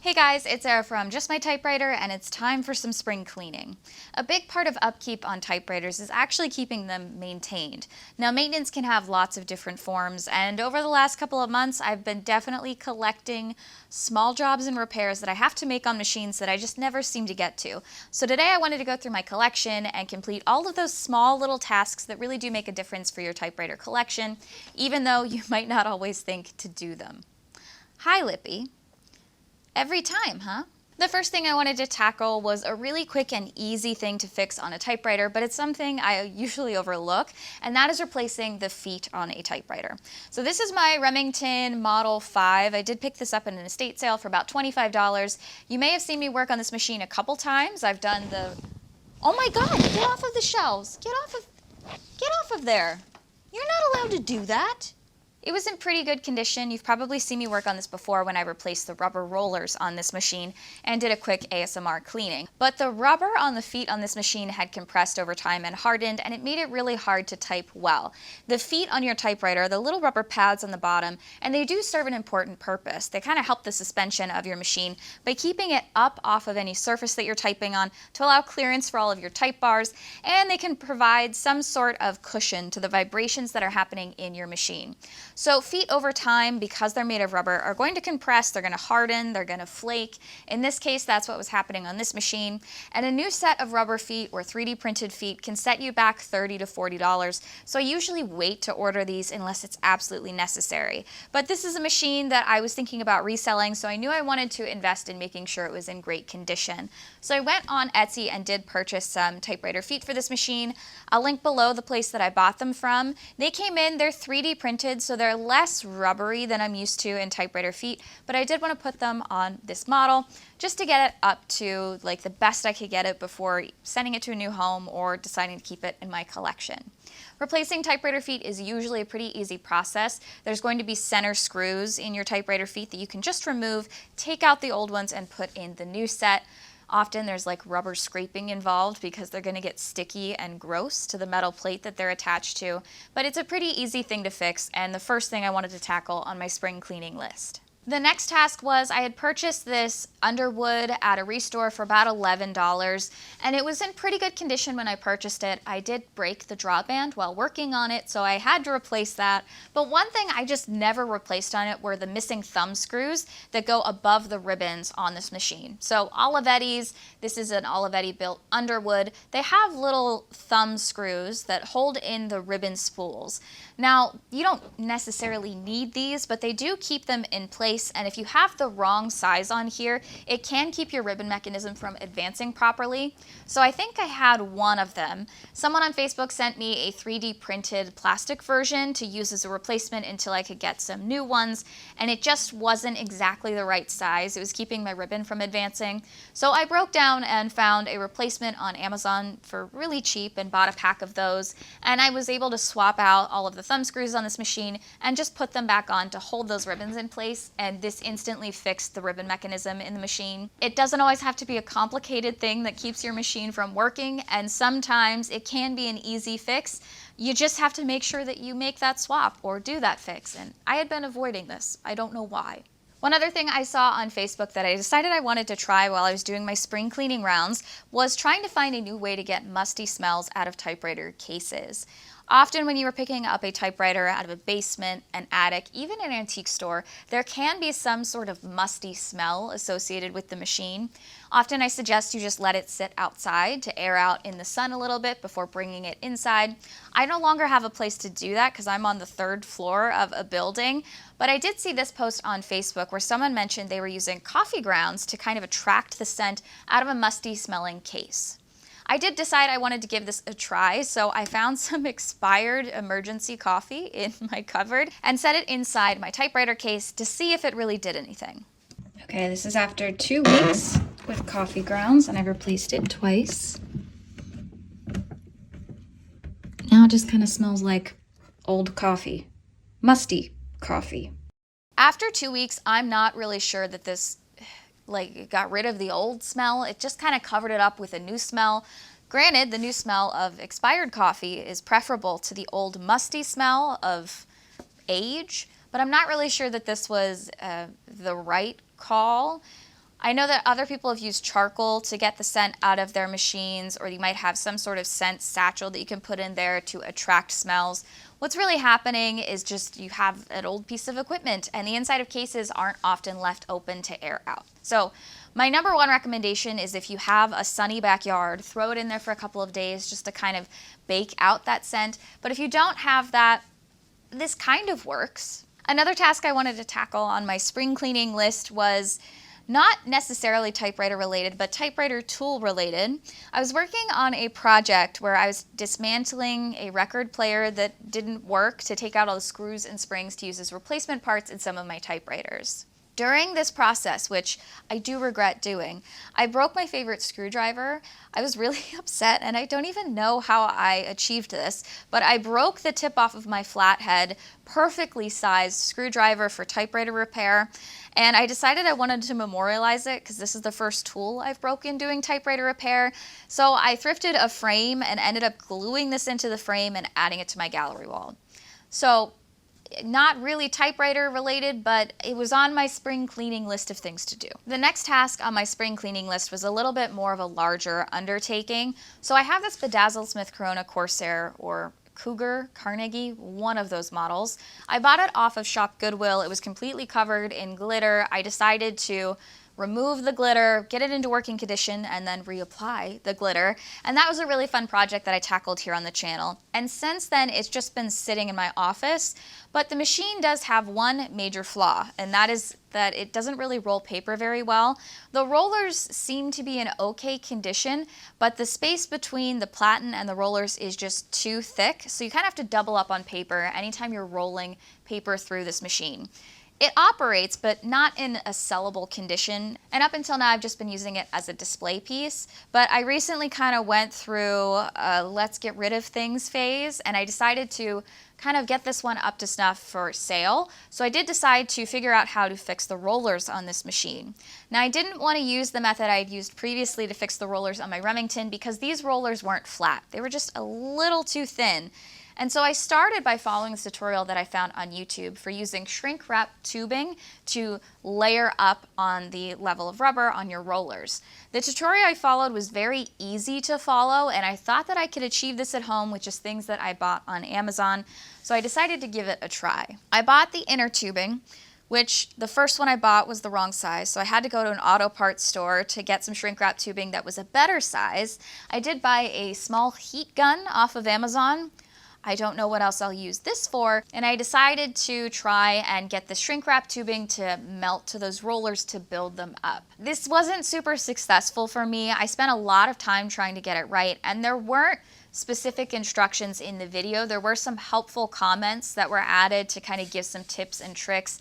Hey guys, it's Sarah from Just My Typewriter, and it's time for some spring cleaning. A big part of upkeep on typewriters is actually keeping them maintained. Now, maintenance can have lots of different forms, and over the last couple of months, I've been definitely collecting small jobs and repairs that I have to make on machines that I just never seem to get to. So today I wanted to go through my collection and complete all of those small little tasks that really do make a difference for your typewriter collection, even though you might not always think to do them. Hi, Lippy. Every time, huh? The first thing I wanted to tackle was a really quick and easy thing to fix on a typewriter, but it's something I usually overlook, and that is replacing the feet on a typewriter. So this is my Remington Model 5. I did pick this up in an estate sale for about $25. You may have seen me work on this machine a couple times. I've done the... Oh my God, get off of the shelves. Get off of there. You're not allowed to do that. It was in pretty good condition. You've probably seen me work on this before when I replaced the rubber rollers on this machine and did a quick ASMR cleaning. But the rubber on the feet on this machine had compressed over time and hardened, and it made it really hard to type well. The feet on your typewriter are the little rubber pads on the bottom, and they do serve an important purpose. They kind of help the suspension of your machine by keeping it up off of any surface that you're typing on to allow clearance for all of your type bars, and they can provide some sort of cushion to the vibrations that are happening in your machine. So feet over time, because they're made of rubber, are going to compress, they're going to harden, they're going to flake. In this case, that's what was happening on this machine. And a new set of rubber feet or 3D printed feet can set you back $30 to $40. So I usually wait to order these unless it's absolutely necessary. But this is a machine that I was thinking about reselling, so I knew I wanted to invest in making sure it was in great condition. So I went on Etsy and did purchase some typewriter feet for this machine. I'll link below the place that I bought them from. They came in, they're 3D printed, so they're less rubbery than I'm used to in typewriter feet, but I did want to put them on this model just to get it up to like the best I could get it before sending it to a new home or deciding to keep it in my collection. Replacing typewriter feet is usually a pretty easy process. There's going to be center screws in your typewriter feet that you can just remove, take out the old ones, and put in the new set. Often there's like rubber scraping involved because they're going to get sticky and gross to the metal plate that they're attached to, but it's a pretty easy thing to fix and the first thing I wanted to tackle on my spring cleaning list. The next task was I had purchased this Underwood at a restore for about $11, and it was in pretty good condition when I purchased it. I did break the drawband while working on it, so I had to replace that. But one thing I just never replaced on it were the missing thumb screws that go above the ribbons on this machine. So Olivetti's, this is an Olivetti built Underwood, they have little thumb screws that hold in the ribbon spools. Now, you don't necessarily need these, but they do keep them in place, and if you have the wrong size on here, it can keep your ribbon mechanism from advancing properly. So I think I had one of them. Someone on Facebook sent me a 3D printed plastic version to use as a replacement until I could get some new ones, and it just wasn't exactly the right size. It was keeping my ribbon from advancing. So I broke down and found a replacement on Amazon for really cheap and bought a pack of those, and I was able to swap out all of the thumb screws on this machine and just put them back on to hold those ribbons in place, and this instantly fixed the ribbon mechanism in the machine. It doesn't always have to be a complicated thing that keeps your machine from working, and sometimes it can be an easy fix. You just have to make sure that you make that swap or do that fix, and I had been avoiding this. I don't know why. One other thing I saw on Facebook that I decided I wanted to try while I was doing my spring cleaning rounds was trying to find a new way to get musty smells out of typewriter cases. Often when you are picking up a typewriter out of a basement, an attic, even an antique store, there can be some sort of musty smell associated with the machine. Often I suggest you just let it sit outside to air out in the sun a little bit before bringing it inside. I no longer have a place to do that because I'm on the 3rd floor of a building, but I did see this post on Facebook where someone mentioned they were using coffee grounds to kind of attract the scent out of a musty smelling case. I did decide I wanted to give this a try, so I found some expired emergency coffee in my cupboard and set it inside my typewriter case to see if it really did anything. Okay, this is after 2 weeks with coffee grounds, and I've replaced it twice. Now it just kind of smells like old coffee. Musty coffee. After 2 weeks, I'm not really sure that this it got rid of the old smell. It just kind of covered it up with a new smell. Granted, the new smell of expired coffee is preferable to the old musty smell of age, but I'm not really sure that this was the right call. I know that other people have used charcoal to get the scent out of their machines, or you might have some sort of scent satchel that you can put in there to attract smells. What's really happening is just you have an old piece of equipment and the inside of cases aren't often left open to air out. So my number one recommendation is if you have a sunny backyard, throw it in there for a couple of days just to kind of bake out that scent. But if you don't have that, this kind of works. Another task I wanted to tackle on my spring cleaning list was not necessarily typewriter related, but typewriter tool related. I was working on a project where I was dismantling a record player that didn't work to take out all the screws and springs to use as replacement parts in some of my typewriters. During this process, which I do regret doing, I broke my favorite screwdriver. I was really upset, and I don't even know how I achieved this, but I broke the tip off of my flathead, perfectly sized screwdriver for typewriter repair, and I decided I wanted to memorialize it because this is the first tool I've broken doing typewriter repair. So I thrifted a frame and ended up gluing this into the frame and adding it to my gallery wall. So not really typewriter related, but it was on my spring cleaning list of things to do. The next task on my spring cleaning list was a little bit more of a larger undertaking. So I have this Bedazzled Smith Corona Corsair or Cougar Carnegie, one of those models. I bought it off of Shop Goodwill. It was completely covered in glitter. I decided to remove the glitter, get it into working condition, and then reapply the glitter. And that was a really fun project that I tackled here on the channel. And since then, it's just been sitting in my office. But the machine does have one major flaw, and that is that it doesn't really roll paper very well. The rollers seem to be in okay condition, but the space between the platen and the rollers is just too thick, so you kind of have to double up on paper anytime you're rolling paper through this machine. It operates, but not in a sellable condition. And up until now, I've just been using it as a display piece. But I recently kind of went through a let's get rid of things phase, and I decided to kind of get this one up to snuff for sale. So I did decide to figure out how to fix the rollers on this machine. Now, I didn't want to use the method I had used previously to fix the rollers on my Remington because these rollers weren't flat. They were just a little too thin. And so I started by following this tutorial that I found on YouTube for using shrink wrap tubing to layer up on the level of rubber on your rollers. The tutorial I followed was very easy to follow, and I thought that I could achieve this at home with just things that I bought on Amazon, so I decided to give it a try. I bought the inner tubing, which the first one I bought was the wrong size, so I had to go to an auto parts store to get some shrink wrap tubing that was a better size. I did buy a small heat gun off of Amazon. I don't know what else I'll use this for, and I decided to try and get the shrink wrap tubing to melt to those rollers to build them up. This wasn't super successful for me. I spent a lot of time trying to get it right, and there weren't specific instructions in the video. There were some helpful comments that were added to kind of give some tips and tricks.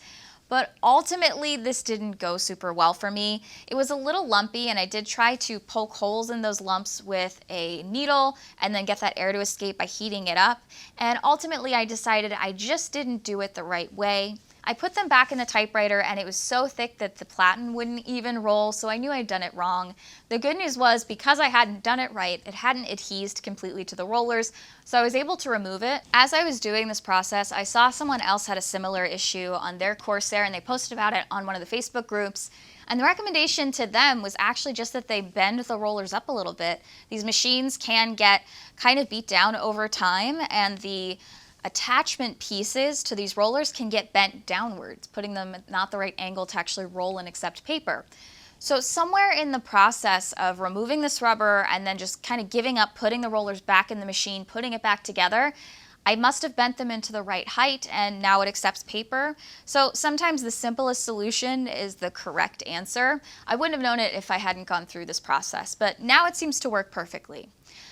But ultimately, this didn't go super well for me. It was a little lumpy, and I did try to poke holes in those lumps with a needle and then get that air to escape by heating it up. And ultimately, I decided I just didn't do it the right way. I put them back in the typewriter, and it was so thick that the platen wouldn't even roll, so I knew I'd done it wrong. The good news was, because I hadn't done it right, it hadn't adhesed completely to the rollers, so I was able to remove it. As I was doing this process, I saw someone else had a similar issue on their Corsair, and they posted about it on one of the Facebook groups. And the recommendation to them was actually just that they bend the rollers up a little bit. These machines can get kind of beat down over time, and the attachment pieces to these rollers can get bent downwards, putting them at not the right angle to actually roll and accept paper. So somewhere in the process of removing this rubber and then just kind of giving up, putting the rollers back in the machine, putting it back together, I must have bent them into the right height, and now it accepts paper. So sometimes the simplest solution is the correct answer. I wouldn't have known it if I hadn't gone through this process, but now it seems to work perfectly.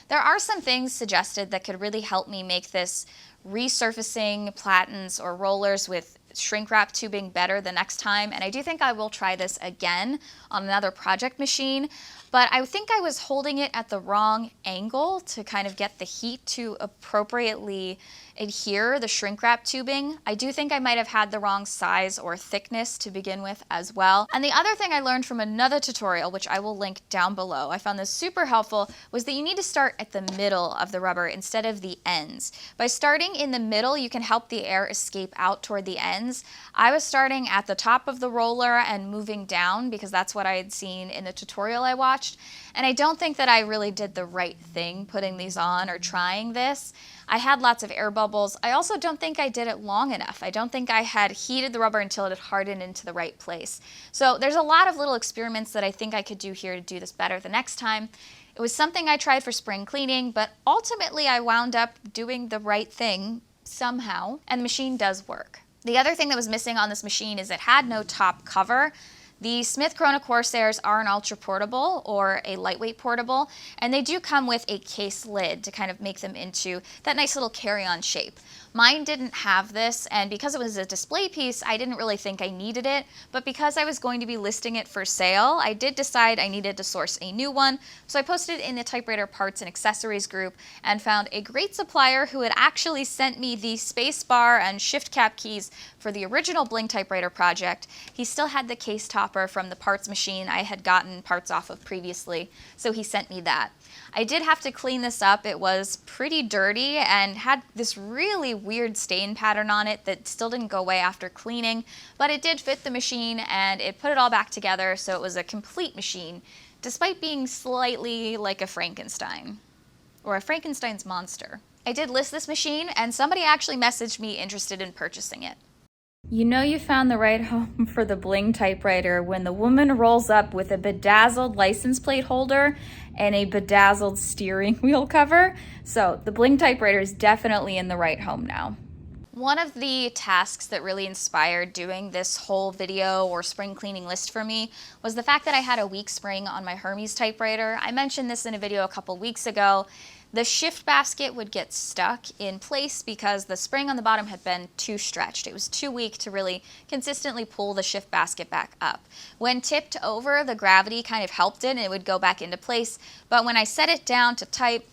There are some things suggested that could really help me make this resurfacing platens or rollers with shrink wrap tubing better the next time, and I do think I will try this again on another project machine, but I think I was holding it at the wrong angle to kind of get the heat to appropriately adhere the shrink wrap tubing. I do think I might have had the wrong size or thickness to begin with as well. And the other thing I learned from another tutorial, which I will link down below, I found this super helpful, was that you need to start at the middle of the rubber instead of the ends. By starting in the middle, you can help the air escape out toward the ends. I was starting at the top of the roller and moving down because that's what I had seen in the tutorial I watched. And I don't think that I really did the right thing putting these on or trying this. I had lots of air bubbles. I also don't think I did it long enough. I don't think I had heated the rubber until it had hardened into the right place. So there's a lot of little experiments that I think I could do here to do this better the next time. It was something I tried for spring cleaning, but ultimately I wound up doing the right thing somehow, and the machine does work. The other thing that was missing on this machine is it had no top cover. The Smith Corona Corsairs are an ultra portable or a lightweight portable, and they do come with a case lid to kind of make them into that nice little carry-on shape. Mine didn't have this, and because it was a display piece, I didn't really think I needed it, but because I was going to be listing it for sale, I did decide I needed to source a new one, so I posted in the Typewriter parts and accessories group and found a great supplier who had actually sent me the space bar and shift cap keys for the original Bling typewriter project. He still had the case topper from the parts machine I had gotten parts off of previously, so he sent me that. I did have to clean this up. It was pretty dirty and had this really weird stain pattern on it that still didn't go away after cleaning, but it did fit the machine and it put it all back together, so it was a complete machine, despite being slightly like a Frankenstein, or a Frankenstein's monster. I did list this machine and somebody actually messaged me interested in purchasing it. You know you found the right home for the Bling typewriter when the woman rolls up with a bedazzled license plate holder and a bedazzled steering wheel cover. So the Bling typewriter is definitely in the right home now. One of the tasks that really inspired doing this whole video or spring cleaning list for me was the fact that I had a weak spring on my Hermes typewriter. I mentioned this in a video a couple weeks ago. The shift basket would get stuck in place because the spring on the bottom had been too stretched. It was too weak to really consistently pull the shift basket back up. When tipped over, the gravity kind of helped it and it would go back into place. But when I set it down to type,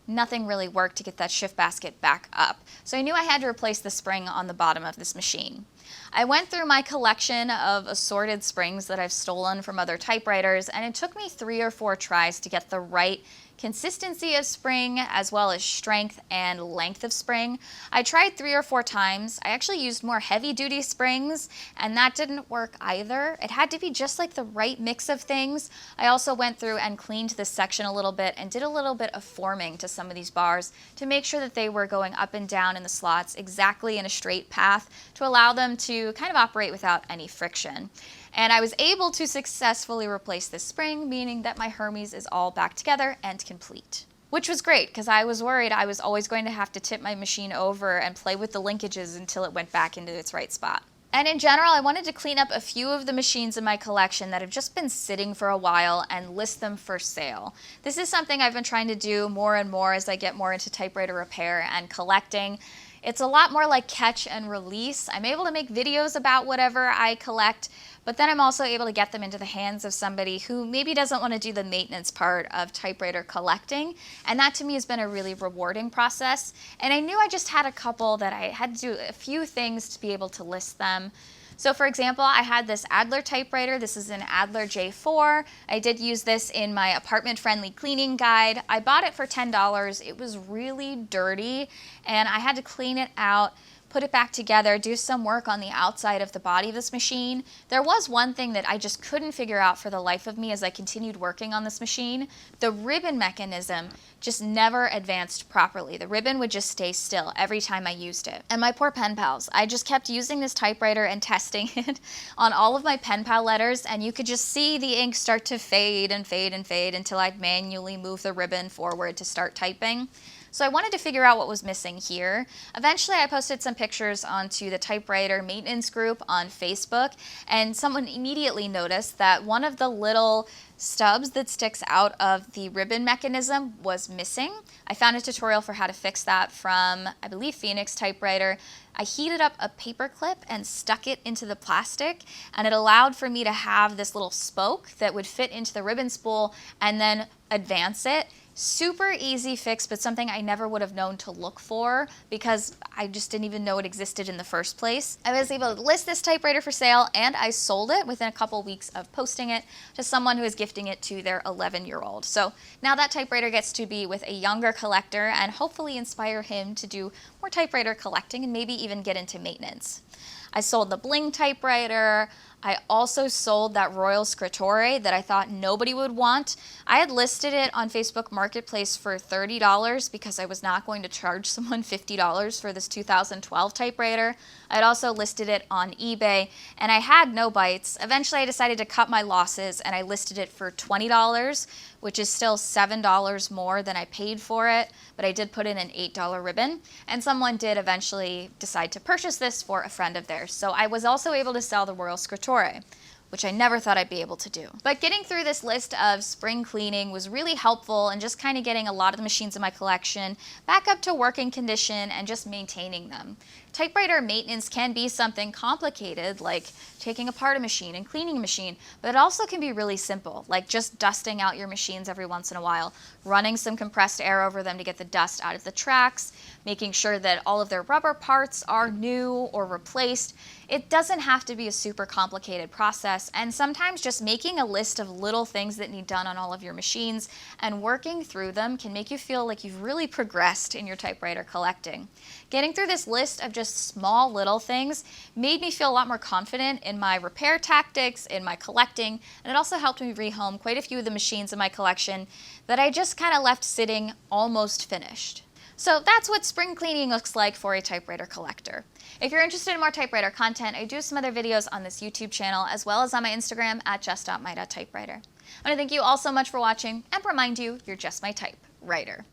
nothing really worked to get that shift basket back up. So I knew I had to replace the spring on the bottom of this machine. I went through my collection of assorted springs that I've stolen from other typewriters, and it took me 3 or 4 tries to get the right consistency of spring as well as strength and length of spring. I tried 3 or 4 times. I actually used more heavy-duty springs, and that didn't work either. It had to be just like the right mix of things. I also went through and cleaned this section a little bit and did a little bit of forming to some of these bars to make sure that they were going up and down in the slots exactly in a straight path to allow them to kind of operate without any friction. And I was able to successfully replace this spring, meaning that my Hermes is all back together and complete. Which was great, because I was worried I was always going to have to tip my machine over and play with the linkages until it went back into its right spot. And in general, I wanted to clean up a few of the machines in my collection that have just been sitting for a while and list them for sale. This is something I've been trying to do more and more as I get more into typewriter repair and collecting. It's a lot more like catch and release. I'm able to make videos about whatever I collect, but then I'm also able to get them into the hands of somebody who maybe doesn't want to do the maintenance part of typewriter collecting, and that to me has been a really rewarding process. And I knew I just had a couple that I had to do a few things to be able to list them. So for example, I had this Adler typewriter. This is an Adler J4. I did use this in my apartment-friendly cleaning guide. I bought it for $10. It was really dirty, and I had to clean it out, put it back together, do some work on the outside of the body of this machine. There was one thing that I just couldn't figure out for the life of me as I continued working on this machine. The ribbon mechanism just never advanced properly. The ribbon would just stay still every time I used it. And my poor pen pals, I just kept using this typewriter and testing it on all of my pen pal letters, and you could just see the ink start to fade and fade and fade until I'd manually move the ribbon forward to start typing. So I wanted to figure out what was missing here. Eventually I posted some pictures onto the typewriter maintenance group on Facebook, and someone immediately noticed that one of the little stubs that sticks out of the ribbon mechanism was missing. I found a tutorial for how to fix that from, I believe, Phoenix Typewriter. I heated up a paper clip and stuck it into the plastic, and it allowed for me to have this little spoke that would fit into the ribbon spool and then advance it. Super easy fix, but something I never would have known to look for because I just didn't even know it existed in the first place. I was able to list this typewriter for sale, and I sold it within a couple weeks of posting it to someone who is gifting it to their 11-year-old. So now that typewriter gets to be with a younger collector and hopefully inspire him to do more typewriter collecting and maybe even get into maintenance. I sold the bling typewriter. I also sold that Royal Scrittore that I thought nobody would want. I had listed it on Facebook Marketplace for $30 because I was not going to charge someone $50 for this 2012 typewriter. I had also listed it on eBay, and I had no bites. Eventually I decided to cut my losses, and I listed it for $20, which is still $7 more than I paid for it, but I did put in an $8 ribbon, and someone did eventually decide to purchase this for a friend of theirs. So I was also able to sell the Royal Scrittore, which I never thought I'd be able to do. But getting through this list of spring cleaning was really helpful, and just kind of getting a lot of the machines in my collection back up to working condition and just maintaining them. Typewriter maintenance can be something complicated, like taking apart a machine and cleaning a machine, but it also can be really simple, like just dusting out your machines every once in a while, running some compressed air over them to get the dust out of the tracks, making sure that all of their rubber parts are new or replaced. It doesn't have to be a super complicated process, and sometimes just making a list of little things that need done on all of your machines and working through them can make you feel like you've really progressed in your typewriter collecting. Getting through this list of just small little things made me feel a lot more confident in my repair tactics, in my collecting, and it also helped me rehome quite a few of the machines in my collection that I just kind of left sitting almost finished. So that's what spring cleaning looks like for a typewriter collector. If you're interested in more typewriter content, I do some other videos on this YouTube channel as well as on my Instagram at just.my.typewriter. I want to thank you all so much for watching and remind you, you're just my typewriter.